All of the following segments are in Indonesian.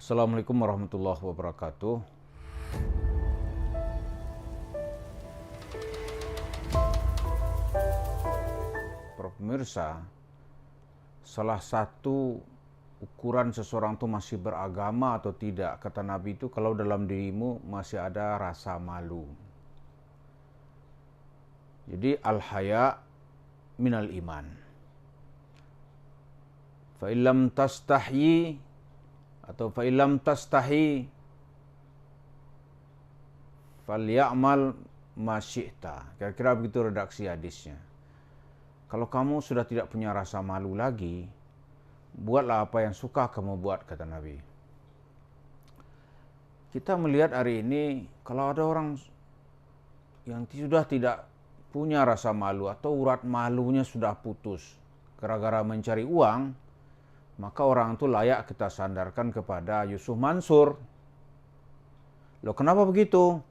Assalamualaikum warahmatullahi wabarakatuh. Para pemirsa, salah satu ukuran seseorang itu masih beragama atau tidak, kata Nabi itu, kalau dalam dirimu masih ada rasa malu. Jadi al-haya minal iman. Fa illam tastahyi atau fa illam tastahi falyamal ma syi'ta. Kira-kira begitu redaksi hadisnya. Kalau kamu sudah tidak punya rasa malu lagi, buatlah apa yang suka kamu buat, kata Nabi. Kita melihat hari ini, kalau ada orang yang sudah tidak punya rasa malu atau urat malunya sudah putus gara-gara mencari uang, maka orang itu layak kita sandarkan kepada Yusuf Mansur. Loh, kenapa begitu?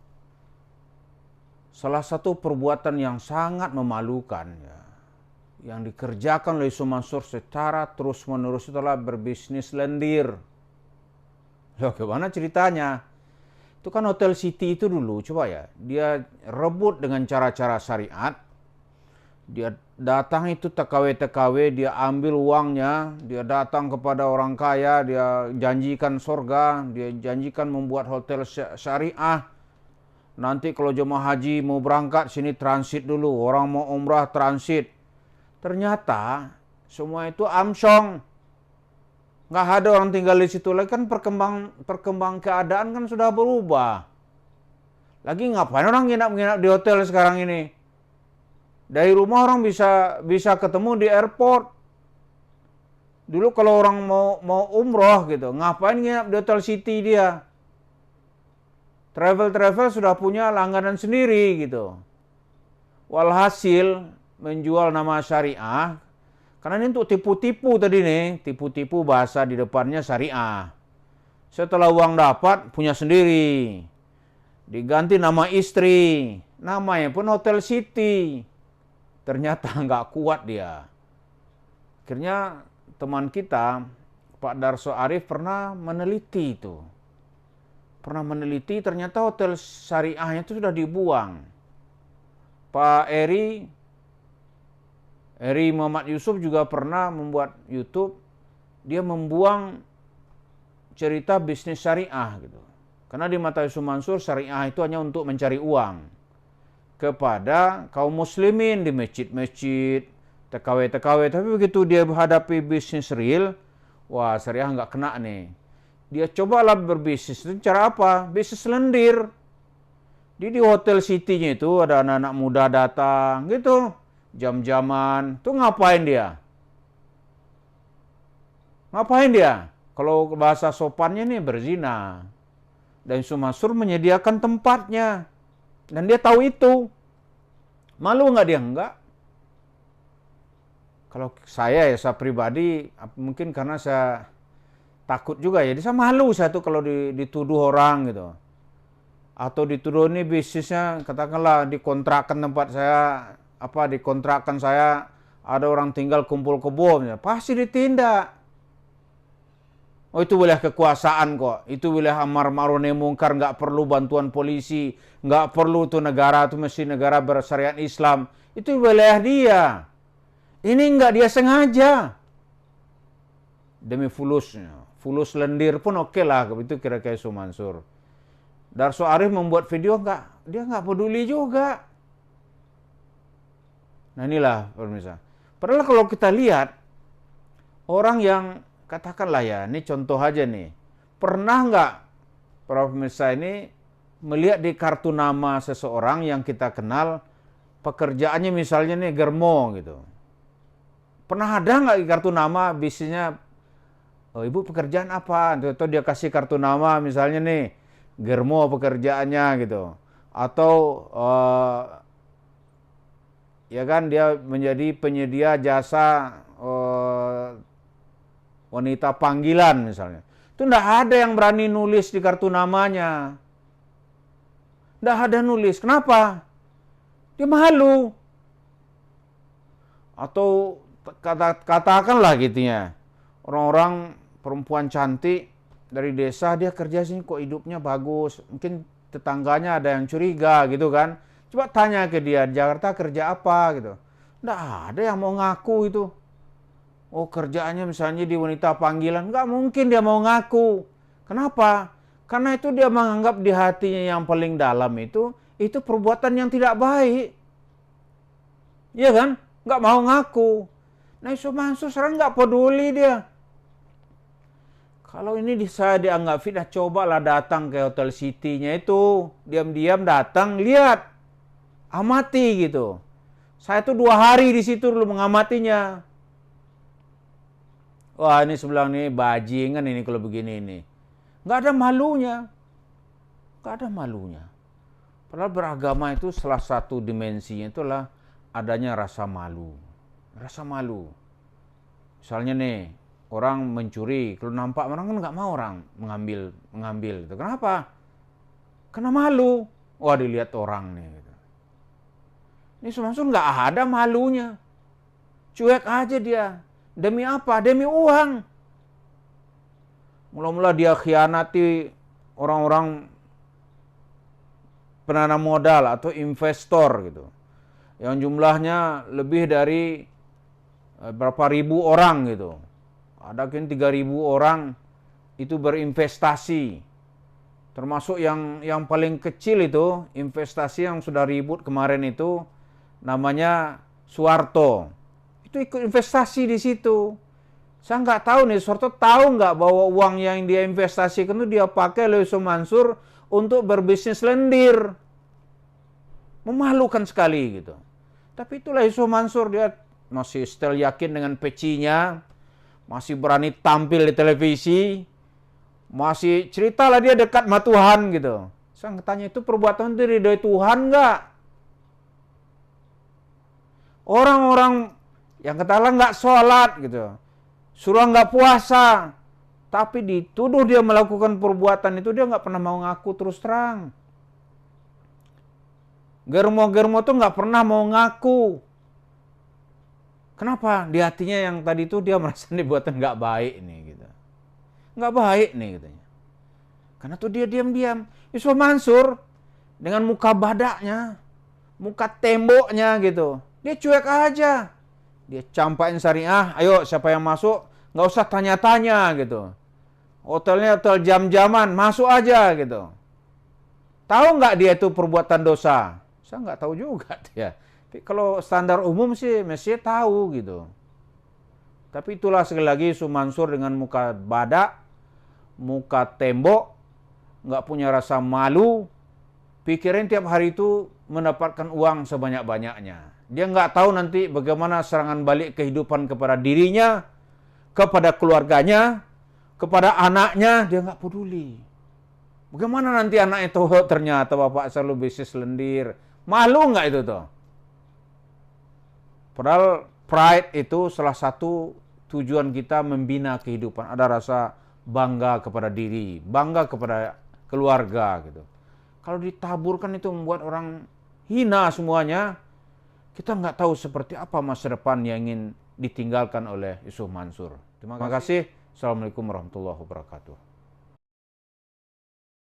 Salah satu perbuatan yang sangat memalukan yang dikerjakan oleh Yusuf Mansur secara terus-menerus itulah berbisnis lendir. Loh, gimana ceritanya? Itu kan Hotel City itu dulu, coba ya, dia rebut dengan cara-cara syariat. Dia datang itu TKW-TKW, dia ambil uangnya, dia datang kepada orang kaya, dia janjikan surga, dia janjikan membuat hotel syariah. Nanti kalau jemaah haji mau berangkat sini transit dulu, orang mau umrah transit. Ternyata semua itu amsyong. Nggak ada orang tinggal di situ lagi, kan perkembang keadaan kan sudah berubah. Lagi ngapain orang nginap-nginap di hotel sekarang ini? Dari rumah orang bisa ketemu di airport. Dulu kalau orang mau umroh gitu, ngapain nginap di Hotel City dia? Travel sudah punya langganan sendiri gitu. Walhasil menjual nama syariah, karena ini untuk tipu-tipu tadi nih, tipu-tipu bahasa di depannya syariah. Setelah uang dapat, punya sendiri. Diganti nama istri, namanya pun Hotel City. Ternyata nggak kuat dia. Akhirnya teman kita, Pak Darso Arif, pernah meneliti itu. Ternyata hotel syariahnya itu sudah dibuang. Pak Eri Muhammad Yusuf juga pernah membuat YouTube. Dia membuang cerita bisnis syariah gitu. Karena di mata Yusuf Mansur, syariah itu hanya untuk mencari uang kepada kaum muslimin di masjid-masjid, TKW-TKW. Tapi begitu dia menghadapi bisnis real, wah, syariah nggak kena nih. Dia cobalah berbisnis. Itu cara apa? Bisnis lendir. Di Hotel City-nya itu ada anak-anak muda datang gitu, jam-jaman. Tuh ngapain dia? Kalau bahasa sopannya nih berzina. Dan Yusuf Mansur menyediakan tempatnya. Dan dia tahu itu. Malu nggak dia? Enggak. Kalau saya pribadi, mungkin karena saya takut juga ya. Saya malu saya tuh kalau dituduh orang gitu. Atau dituduh ini bisnisnya, katakanlah dikontrakkan tempat saya, dikontrakkan saya, ada orang tinggal kumpul kebo, pasti ditindak. Oh, itu wilayah kekuasaan kok. Itu wilayah amar ma'ruf nahi mungkar, nggak perlu bantuan polisi, nggak perlu tuh negara, tuh mesti negara bersyariat Islam. Itu wilayah dia. Ini nggak dia sengaja. Demi fulusnya. Fulus lendir pun oke lah, itu kira-kira Yusuf Mansur. Darso Arif membuat video dia nggak peduli juga. Nah, inilah pemirsa. Padahal kalau kita lihat orang yang katakanlah ya, ini contoh aja nih. Pernah nggak para pemirsa ini melihat di kartu nama seseorang yang kita kenal, pekerjaannya misalnya nih Germo gitu. Pernah ada nggak di kartu nama bisnisnya, oh, ibu pekerjaan apa? Atau dia kasih kartu nama misalnya nih, Germo pekerjaannya gitu. Atau ya kan dia menjadi penyedia jasa wanita panggilan misalnya. Itu enggak ada yang berani nulis di kartu namanya. Enggak ada nulis. Kenapa? Dia malu. Atau katakanlah gitu ya. Orang-orang perempuan cantik dari desa dia kerja sini kok hidupnya bagus. Mungkin tetangganya ada yang curiga gitu kan. Coba tanya ke dia, di Jakarta kerja apa gitu. Nggak ada yang mau ngaku itu. Oh kerjaannya misalnya di wanita panggilan. Nggak mungkin dia mau ngaku. Kenapa? Karena itu dia menganggap di hatinya yang paling dalam itu perbuatan yang tidak baik. Iya kan? Nggak mau ngaku. Nah Yusuf Mansur sekarang nggak peduli dia. Kalau ini saya dianggap fitnah, cobalah datang ke Hotel City-nya itu. Diam-diam datang, lihat. Amati gitu. Saya tuh 2 hari di situ dulu mengamatinya. Wah ini sebelah ini bajingan ini kalau begini ini. Nggak ada malunya. Nggak ada malunya. Padahal beragama itu salah satu dimensinya itulah adanya rasa malu. Rasa malu. Misalnya nih, orang mencuri, kalau nampak orang kan nggak mau orang mengambil gitu. Kenapa? Karena malu. Wah dilihat orang nih. Gitu. Ini Mansur nggak ada malunya. Cuek aja dia. Demi apa? Demi uang. Mula-mula dia khianati orang-orang penanam modal atau investor gitu. Yang jumlahnya lebih dari berapa ribu orang gitu. Ada kan 3.000 orang itu berinvestasi. Termasuk yang paling kecil itu, investasi yang sudah ribut kemarin itu, namanya Suwarto. Itu ikut investasi di situ. Saya nggak tahu nih, Suwarto tahu nggak bahwa uang yang dia investasikan itu dia pakai oleh Yusuf Mansur untuk berbisnis lendir. Memalukan sekali gitu. Tapi itulah Yusuf Mansur, dia masih still yakin dengan pecinya, masih berani tampil di televisi, masih ceritalah dia dekat sama Tuhan gitu. Saya tanya itu perbuatan itu ridhoi Tuhan nggak? Orang-orang yang katakanlah nggak sholat gitu, suruh nggak puasa, tapi dituduh dia melakukan perbuatan itu dia nggak pernah mau ngaku terus terang. Germo-germo tuh nggak pernah mau ngaku. Kenapa? Di hatinya yang tadi itu dia merasa ini buatan nggak baik nih gitu. Nggak baik nih katanya. Karena tuh dia diam-diam. Yusuf Mansur dengan muka badaknya, muka temboknya gitu. Dia cuek aja. Dia campain syariah, ayo siapa yang masuk, nggak usah tanya-tanya gitu. Hotelnya hotel jam-jaman, masuk aja gitu. Tahu nggak dia itu perbuatan dosa? Saya nggak tahu juga dia. Tapi kalau standar umum sih mestinya tahu gitu. Tapi itulah sekali lagi Yusuf Mansur dengan muka badak, muka tembok, nggak punya rasa malu, pikirin tiap hari itu mendapatkan uang sebanyak-banyaknya. Dia nggak tahu nanti bagaimana serangan balik kehidupan kepada dirinya, kepada keluarganya, kepada anaknya, dia nggak peduli. Bagaimana nanti anaknya tahu ternyata bapak selalu bisnis lendir. Malu nggak itu tuh? Padahal pride itu salah satu tujuan kita membina kehidupan. Ada rasa bangga kepada diri, bangga kepada keluarga gitu. Kalau ditaburkan itu membuat orang hina semuanya. Kita nggak tahu seperti apa masa depan yang ingin ditinggalkan oleh Yusuf Mansur. Terima kasih. Assalamualaikum warahmatullahi wabarakatuh.